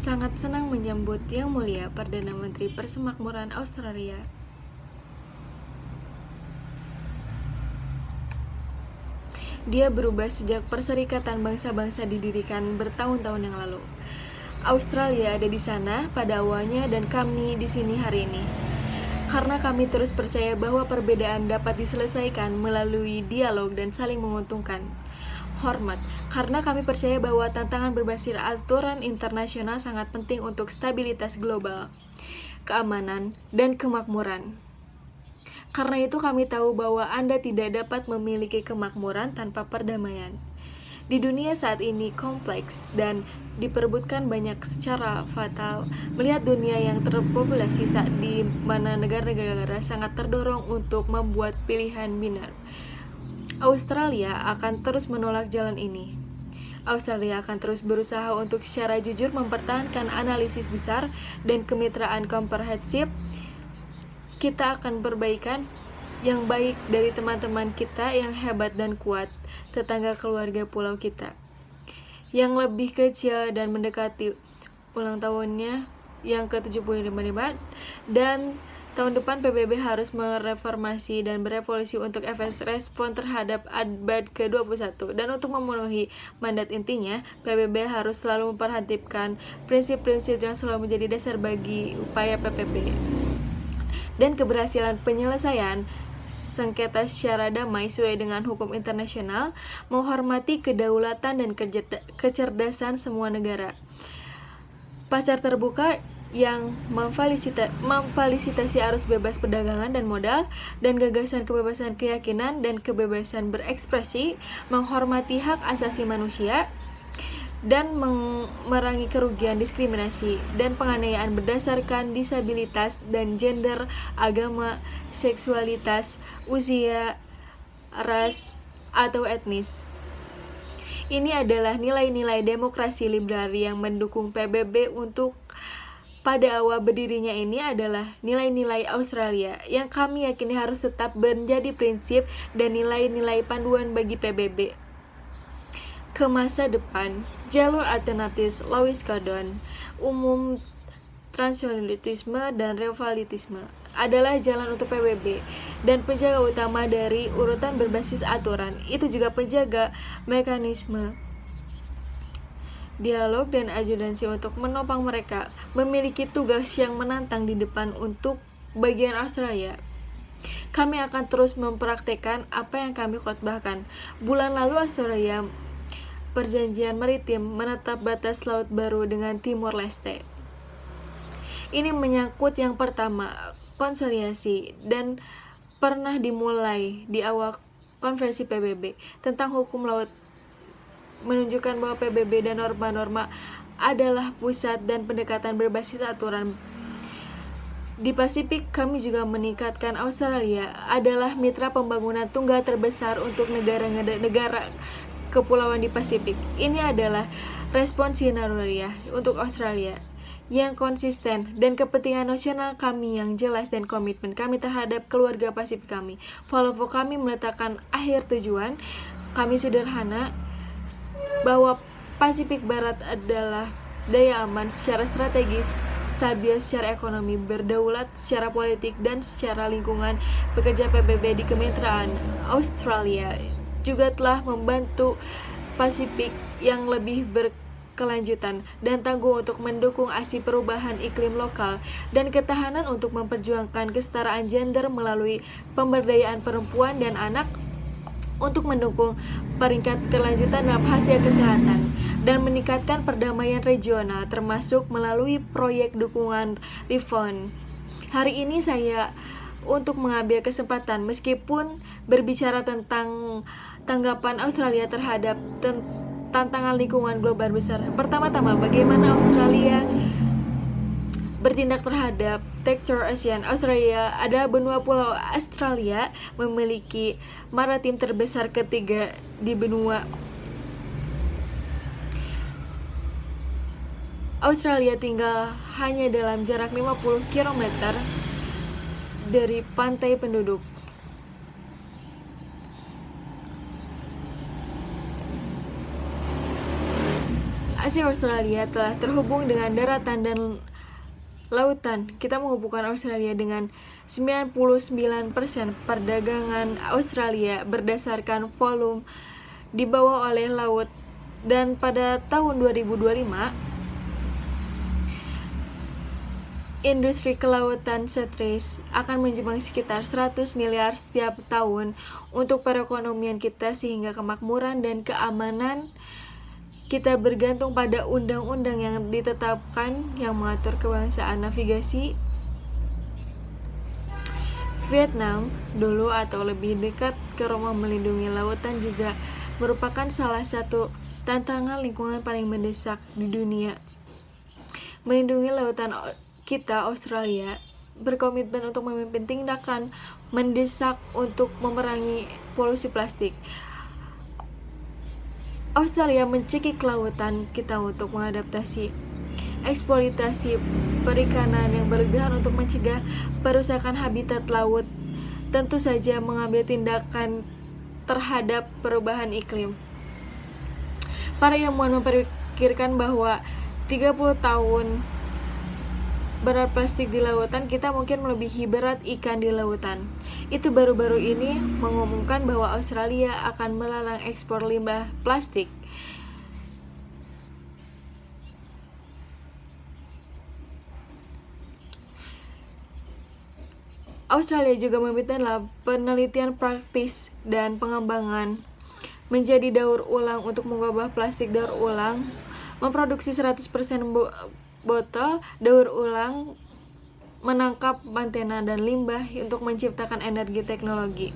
sangat senang menyambut Yang Mulia Perdana Menteri Persemakmuran Australia. Dia berubah sejak Perserikatan Bangsa-Bangsa didirikan bertahun-tahun yang lalu. Australia ada di sana pada awalnya dan kami di sini hari ini. Karena kami terus percaya bahwa perbedaan dapat diselesaikan melalui dialog dan saling menguntungkan. Hormat, karena kami percaya bahwa tantangan berbasis aturan internasional sangat penting untuk stabilitas global, keamanan, dan kemakmuran. Karena itu kami tahu bahwa Anda tidak dapat memiliki kemakmuran tanpa perdamaian. Di dunia saat ini kompleks dan diperebutkan banyak secara fatal, melihat dunia yang terpopulasi saat di mana negara-negara sangat terdorong untuk membuat pilihan binar. Australia akan terus menolak jalan ini. Australia akan terus berusaha untuk secara jujur mempertahankan analisis besar dan kemitraan komprehensif. Kita akan perbaikan yang baik dari teman-teman kita yang hebat dan kuat, tetangga keluarga pulau kita, yang lebih kecil dan mendekati ulang tahunnya yang ke-75, dan tahun depan PBB harus mereformasi dan berevolusi untuk respon terhadap abad ke-21. Dan untuk memenuhi mandat intinya, PBB harus selalu memperhatikan prinsip-prinsip yang selalu menjadi dasar bagi upaya PBB. Dan keberhasilan penyelesaian sengketa secara damai sesuai dengan hukum internasional, menghormati kedaulatan dan kecerdasan semua negara. Pasar terbuka yang memfasilitasi arus bebas perdagangan dan modal, dan gagasan kebebasan keyakinan dan kebebasan berekspresi, menghormati hak asasi manusia, dan memerangi kerugian diskriminasi dan penganiayaan berdasarkan disabilitas dan gender, agama, seksualitas, usia, ras, atau etnis. Ini adalah nilai-nilai demokrasi liberal yang mendukung PBB. Untuk pada awal berdirinya ini adalah nilai-nilai Australia yang kami yakini harus tetap menjadi prinsip dan nilai-nilai panduan bagi PBB. Ke masa depan, jalur alternatif Lewis Cardoon, umum transnasionalisme dan rivalitisme adalah jalan untuk PBB, dan penjaga utama dari urutan berbasis aturan itu juga penjaga mekanisme dialog dan ajudansi untuk menopang mereka, memiliki tugas yang menantang di depan untuk bagian Australia. Kami akan terus mempraktekkan apa yang kami khotbahkan. Bulan lalu Australia perjanjian maritim menetap batas laut baru dengan Timor Leste. Ini menyangkut yang pertama, konsiliasi, dan pernah dimulai di awal konferensi PBB tentang hukum laut, menunjukkan bahwa PBB dan norma-norma adalah pusat dan pendekatan berbasis aturan. Di Pasifik, kami juga meningkatkan Australia adalah mitra pembangunan tunggal terbesar untuk negara-negara kepulauan di Pasifik. Ini adalah respon sinergi untuk Australia yang konsisten dan kepentingan nasional kami yang jelas dan komitmen kami terhadap keluarga Pasifik kami. Walaupun kami meletakkan akhir tujuan kami sederhana, bahwa Pasifik Barat adalah daya aman secara strategis, stabil secara ekonomi, berdaulat secara politik, dan secara lingkungan. Bekerja PBB di kemitraan Australia juga telah membantu Pasifik yang lebih berkelanjutan dan tangguh untuk mendukung aksi perubahan iklim lokal dan ketahanan, untuk memperjuangkan kesetaraan gender melalui pemberdayaan perempuan dan anak, untuk mendukung peringkat kelanjutan dalam hasil kesehatan, dan meningkatkan perdamaian regional termasuk melalui proyek dukungan reform. Hari ini saya untuk mengambil kesempatan meskipun berbicara tentang tanggapan Australia terhadap tantangan lingkungan global besar. Pertama-tama, bagaimana Australia bertindak terhadap Texture Ocean. Australia adalah benua pulau. Australia memiliki maritim terbesar ketiga di benua. Australia tinggal hanya dalam jarak 50 km dari pantai penduduk. Meski Australia telah terhubung dengan daratan dan lautan, kita menghubungkan Australia dengan 99% perdagangan Australia berdasarkan volume dibawa oleh laut, dan pada tahun 2025 industri kelautan setres akan menyumbang sekitar 100 miliar setiap tahun untuk perekonomian kita, sehingga kemakmuran dan keamanan kita bergantung pada undang-undang yang ditetapkan yang mengatur kebangsaan navigasi. Vietnam dulu atau lebih dekat ke Roma melindungi lautan juga merupakan salah satu tantangan lingkungan paling mendesak di dunia. Melindungi lautan kita, Australia berkomitmen untuk memimpin tindakan mendesak untuk memerangi polusi plastik. Australia mencekik lautan kita untuk mengadaptasi eksploitasi perikanan yang berlebihan untuk mencegah perusakan habitat laut, tentu saja mengambil tindakan terhadap perubahan iklim. Para ilmuwan memperkirakan bahwa 30 tahun berat plastik di lautan kita mungkin melebihi berat ikan di lautan. Itu baru-baru ini mengumumkan bahwa Australia akan melarang ekspor limbah plastik. Australia juga meminta penelitian praktis dan pengembangan menjadi daur ulang untuk mengubah plastik daur ulang, memproduksi 100% botol daur ulang, menangkap antena dan limbah untuk menciptakan energi teknologi.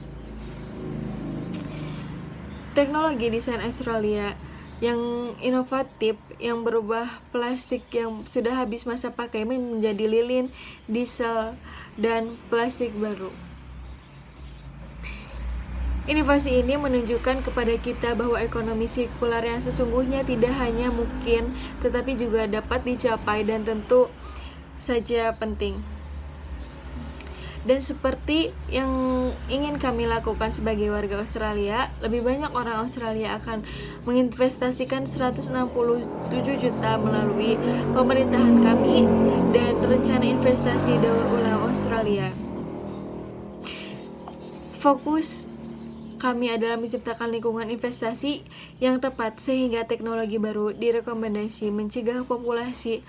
Teknologi desain Australia yang inovatif yang berubah plastik yang sudah habis masa pakai menjadi lilin, diesel, dan plastik baru. Inovasi ini menunjukkan kepada kita bahwa ekonomi sirkular yang sesungguhnya tidak hanya mungkin, tetapi juga dapat dicapai dan tentu saja penting. Dan seperti yang ingin kami lakukan sebagai warga Australia, lebih banyak orang Australia akan menginvestasikan 167 juta melalui pemerintahan kami dan rencana investasi daur ulang Australia. Fokus kami adalah menciptakan lingkungan investasi yang tepat sehingga teknologi baru direkomendasi mencegah populasi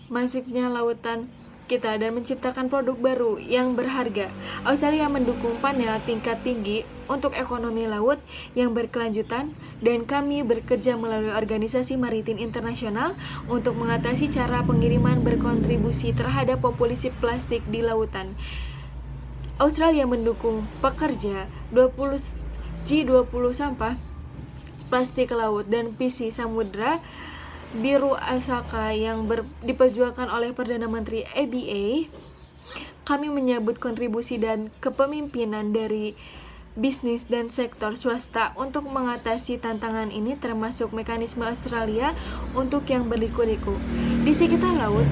masuknya lautan kita dan menciptakan produk baru yang berharga. Australia mendukung panel tingkat tinggi untuk ekonomi laut yang berkelanjutan, dan kami bekerja melalui Organisasi Maritim Internasional untuk mengatasi cara pengiriman berkontribusi terhadap populasi plastik di lautan. Australia mendukung pekerja G20 sampah plastik laut dan visi Samudra Biru Asaka yang diperjuangkan oleh Perdana Menteri ABA. Kami menyambut kontribusi dan kepemimpinan dari bisnis dan sektor swasta untuk mengatasi tantangan ini, termasuk mekanisme Australia untuk yang berliku-liku di sekitar laut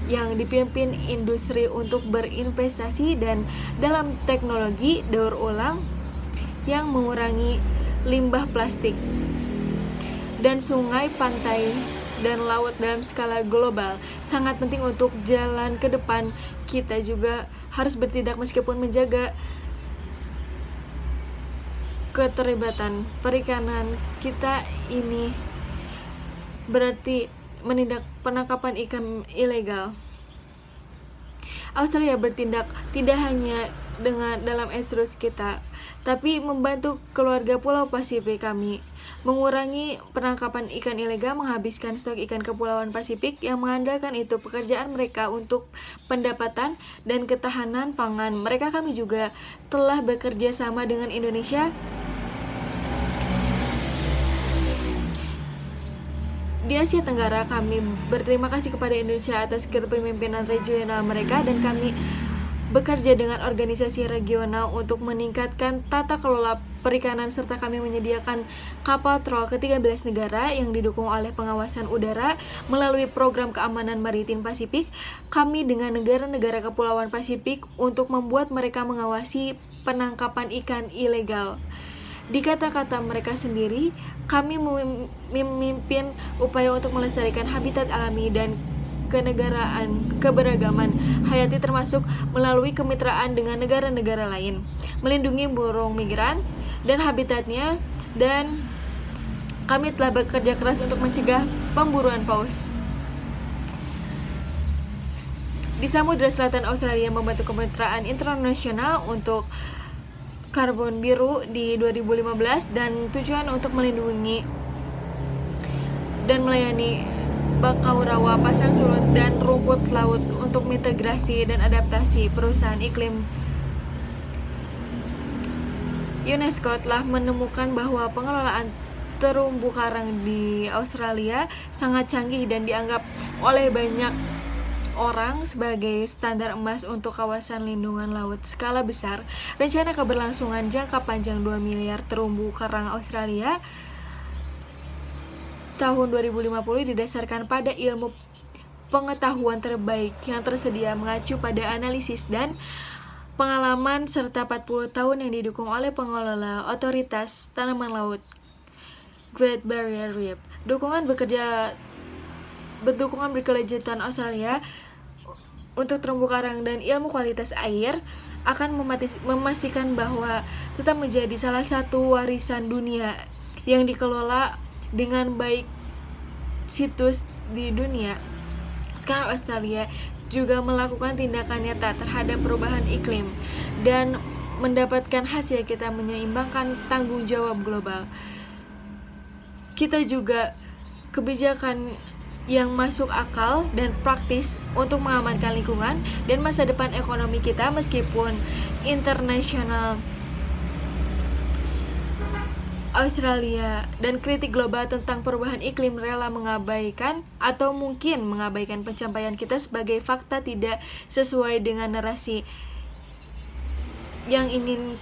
yang dipimpin industri untuk berinvestasi dan dalam teknologi daur ulang yang mengurangi limbah plastik dan sungai, pantai, dan laut dalam skala global sangat penting untuk jalan ke depan. Kita juga harus bertindak meskipun menjaga keterlibatan perikanan kita ini berarti menindak penangkapan ikan ilegal. Australia bertindak tidak hanya dalam estrus kita, tapi membantu keluarga Pulau Pasifik kami mengurangi penangkapan ikan ilegal, menghabiskan stok ikan Kepulauan Pasifik yang mengandalkan itu pekerjaan mereka untuk pendapatan dan ketahanan pangan mereka. Kami juga telah bekerja sama dengan Indonesia di Asia Tenggara. Kami berterima kasih kepada Indonesia atas kepemimpinan regional mereka, dan kami bekerja dengan organisasi regional untuk meningkatkan tata kelola perikanan, serta kami menyediakan kapal trol ke 13 negara yang didukung oleh pengawasan udara melalui program keamanan maritim Pasifik kami dengan negara-negara Kepulauan Pasifik untuk membuat mereka mengawasi penangkapan ikan ilegal. Di kata-kata mereka sendiri, Kami memimpin upaya untuk melestarikan habitat alami dan keberagaman hayati, termasuk melalui kemitraan dengan negara-negara lain, melindungi burung migran dan habitatnya, dan kami telah bekerja keras untuk mencegah pemburuan paus. Di Samudra Selatan Australia membantu kemitraan internasional untuk karbon biru di 2015 dan tujuan untuk melindungi dan melayani bakau rawa, pasang surut, dan rumput laut untuk mitigasi dan adaptasi perubahan iklim. UNESCO telah menemukan bahwa pengelolaan terumbu karang di Australia sangat canggih dan dianggap oleh banyak orang sebagai standar emas untuk kawasan lindungan laut skala besar. Rencana keberlangsungan jangka panjang 2 miliar terumbu karang Australia tahun 2050 didasarkan pada ilmu pengetahuan terbaik yang tersedia, mengacu pada analisis dan pengalaman serta 40 tahun yang didukung oleh pengelola otoritas tanaman laut Great Barrier Reef. Dukungan berkelanjutan Australia untuk terumbu karang dan ilmu kualitas air akan memastikan bahwa tetap menjadi salah satu warisan dunia yang dikelola dengan baik situs di dunia. Sekarang Australia juga melakukan tindakan nyata terhadap perubahan iklim dan mendapatkan hasil. Kita menyeimbangkan tanggung jawab global. Kita juga kebijakan yang masuk akal dan praktis untuk mengamankan lingkungan dan masa depan ekonomi kita, meskipun internasional Australia dan kritik global tentang perubahan iklim rela mengabaikan atau mungkin mengabaikan pencapaian kita sebagai fakta tidak sesuai dengan narasi yang ingin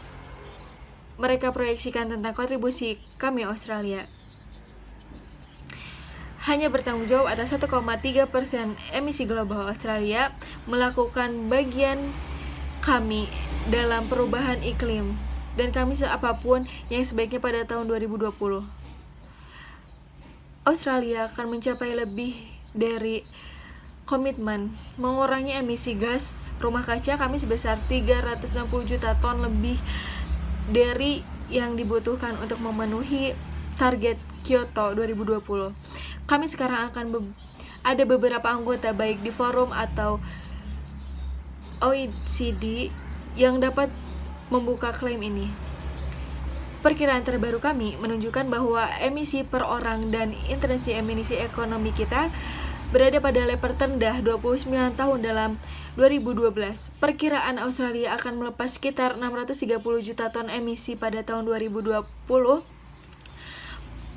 mereka proyeksikan tentang kontribusi kami Australia. Hanya bertanggung jawab atas 1,3% emisi global. Australia melakukan bagian kami dalam perubahan iklim dan kami apapun yang sebaiknya pada tahun 2020. Australia akan mencapai lebih dari komitmen mengurangi emisi gas rumah kaca kami sebesar 360 juta ton, lebih dari yang dibutuhkan untuk memenuhi target Kyoto 2020. Kami sekarang akan ada beberapa anggota baik di forum atau OECD yang dapat membuka klaim ini. Perkiraan terbaru kami menunjukkan bahwa emisi per orang dan intensiti emisi ekonomi kita berada pada level terendah 29 tahun dalam 2012. Perkiraan Australia akan melepas sekitar 630 juta ton emisi pada tahun 2020.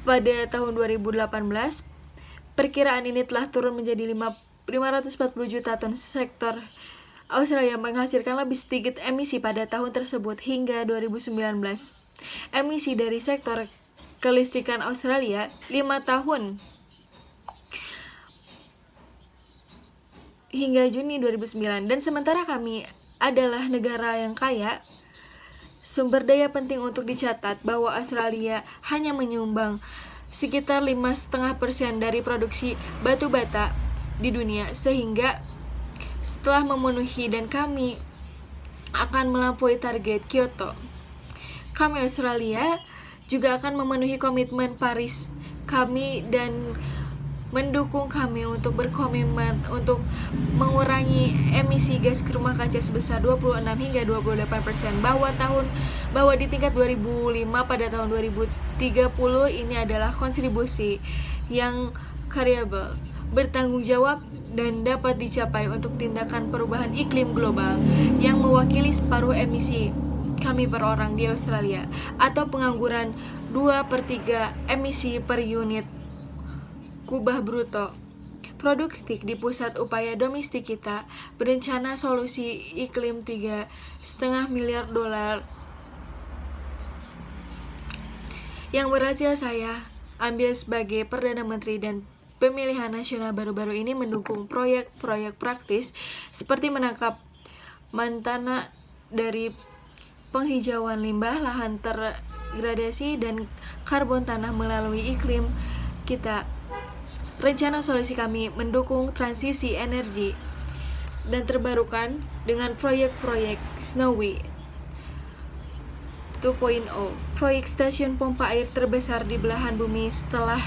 Pada tahun 2018, perkiraan ini telah turun menjadi 540 juta ton. Sektor Australia menghasilkan lebih sedikit emisi pada tahun tersebut hingga 2019. Emisi dari sektor kelistrikan Australia 5 tahun hingga Juni 2009. Dan sementara kami adalah negara yang kaya sumber daya, penting untuk dicatat bahwa Australia hanya menyumbang sekitar 5,5% dari produksi batu bata di dunia, sehingga setelah memenuhi dan kami akan melampaui target Kyoto. Kami Australia juga akan memenuhi komitmen Paris kami dan mendukung kami untuk berkomitmen untuk mengurangi emisi gas rumah kaca sebesar 26 hingga 28%, bahwa di tingkat 2005 pada tahun 2030 ini adalah kontribusi yang variabel, bertanggung jawab dan dapat dicapai untuk tindakan perubahan iklim global yang mewakili separuh emisi kami per orang di Australia, atau pengangguran 2/3 emisi per unit kubah bruto produksi di pusat upaya domestik kita. Berencana solusi iklim $3,5 miliar yang berhasil saya ambil sebagai Perdana Menteri, dan pemilihan nasional baru-baru ini mendukung proyek-proyek praktis seperti menangkap mantana dari penghijauan limbah, lahan degradasi dan karbon tanah melalui iklim kita. Rencana solusi kami mendukung transisi energi dan terbarukan dengan proyek-proyek Snowy 2.0, proyek stasiun pompa air terbesar di belahan bumi setelah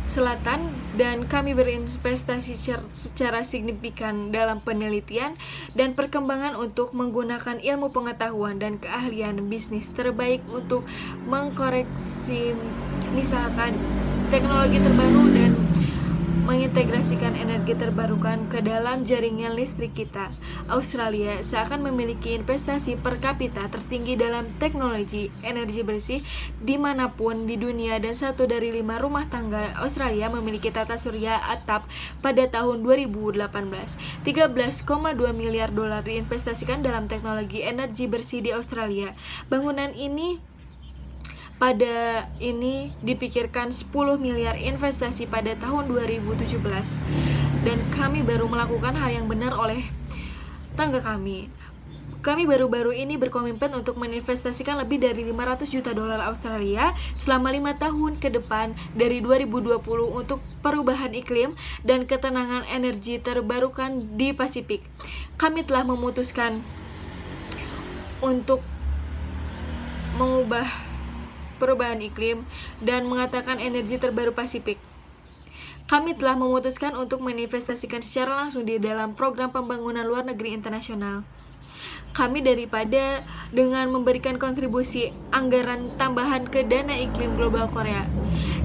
selatan, dan kami berinvestasi secara signifikan dalam penelitian dan perkembangan untuk menggunakan ilmu pengetahuan dan keahlian bisnis terbaik untuk mengkoreksi misalkan teknologi terbaru dan mengintegrasikan energi terbarukan ke dalam jaringan listrik kita. Australia seakan memiliki investasi per kapita tertinggi dalam teknologi energi bersih dimanapun di dunia, dan 1 dari 5 rumah tangga Australia memiliki tata surya atap pada tahun 2018. 13,2 miliar dolar diinvestasikan dalam teknologi energi bersih di Australia. Bangunan ini pada ini dipikirkan 10 miliar investasi pada tahun 2017, dan kami baru melakukan hal yang benar oleh tangga kami. Kami baru-baru ini berkomitmen untuk menginvestasikan lebih dari 500 juta dolar Australia selama 5 tahun ke depan dari 2020 untuk perubahan iklim dan ketenangan energi terbarukan di Pasifik. Kami telah memutuskan untuk mengubah perubahan iklim dan mengatakan energi terbaru Pasifik. Kami telah memutuskan untuk menginvestasikan secara langsung di dalam program pembangunan luar negeri internasional. Kami daripada dengan memberikan kontribusi anggaran tambahan ke dana iklim global Korea.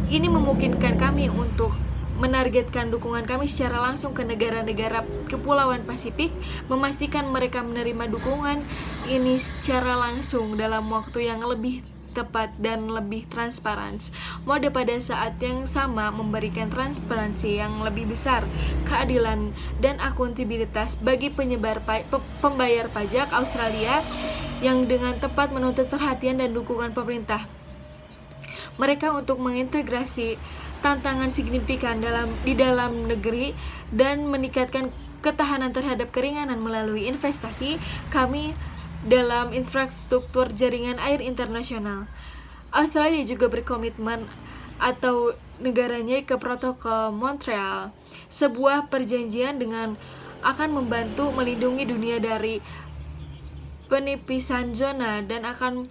Ini memungkinkan kami untuk menargetkan dukungan kami secara langsung ke negara-negara kepulauan Pasifik, memastikan mereka menerima dukungan ini secara langsung dalam waktu yang lebih tepat dan lebih transparan. Mode pada saat yang sama memberikan transparansi yang lebih besar, keadilan dan akuntabilitas bagi pembayar pajak Australia yang dengan tepat menuntut perhatian dan dukungan pemerintah mereka untuk mengintegrasi tantangan signifikan di dalam negeri dan meningkatkan ketahanan terhadap keringanan melalui investasi kami dalam infrastruktur jaringan air internasional. Australia juga berkomitmen atau negaranya ke Protokol Montreal, sebuah perjanjian dengan akan membantu melindungi dunia dari penipisan zona dan akan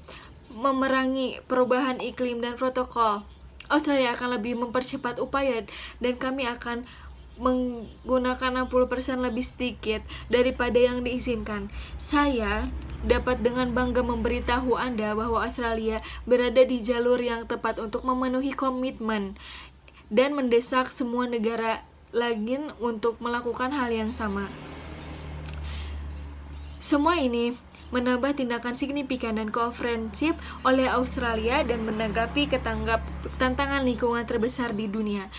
memerangi perubahan iklim, dan protokol Australia akan lebih mempercepat upaya dan kami akan menggunakan 60% lebih sedikit daripada yang diizinkan. Saya dapat dengan bangga memberitahu Anda bahwa Australia berada di jalur yang tepat untuk memenuhi komitmen dan mendesak semua negara lain untuk melakukan hal yang sama. Semua ini menambah tindakan signifikan dan kooperatif oleh Australia dan menanggapi tantangan lingkungan terbesar di dunia.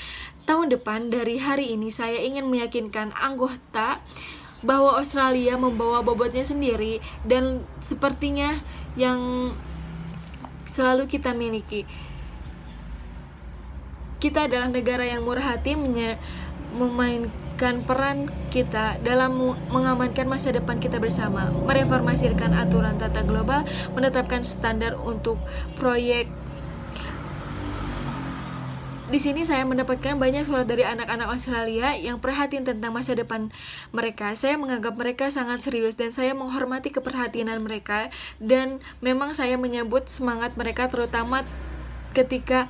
Tahun depan dari hari ini saya ingin meyakinkan anggota bahwa Australia membawa bobotnya sendiri dan sepertinya yang selalu kita miliki. Kita adalah negara yang murah hati memainkan peran kita dalam mengamankan masa depan kita bersama, mereformasikan aturan tata global, menetapkan standar untuk proyek. Di sini saya mendapatkan banyak surat dari anak-anak Australia yang perhatian tentang masa depan mereka. Saya menganggap mereka sangat serius dan saya menghormati keperhatianan mereka, dan memang saya menyambut semangat mereka terutama ketika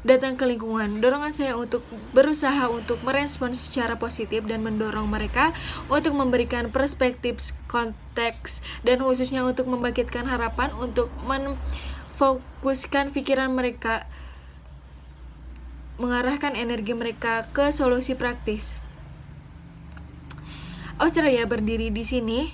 datang ke lingkungan. Dorongan saya untuk berusaha untuk merespons secara positif dan mendorong mereka untuk memberikan perspektif, konteks, dan khususnya untuk membangkitkan harapan untuk memfokuskan pikiran mereka, mengarahkan energi mereka ke solusi praktis. Australia berdiri di sini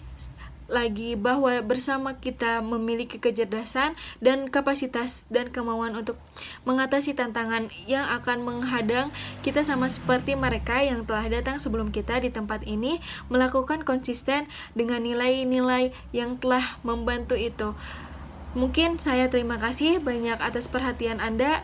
lagi bahwa bersama kita memiliki kecerdasan dan kapasitas dan kemauan untuk mengatasi tantangan yang akan menghadang kita, sama seperti mereka yang telah datang sebelum kita di tempat ini melakukan konsisten dengan nilai-nilai yang telah membantu itu. Mungkin saya terima kasih banyak atas perhatian Anda.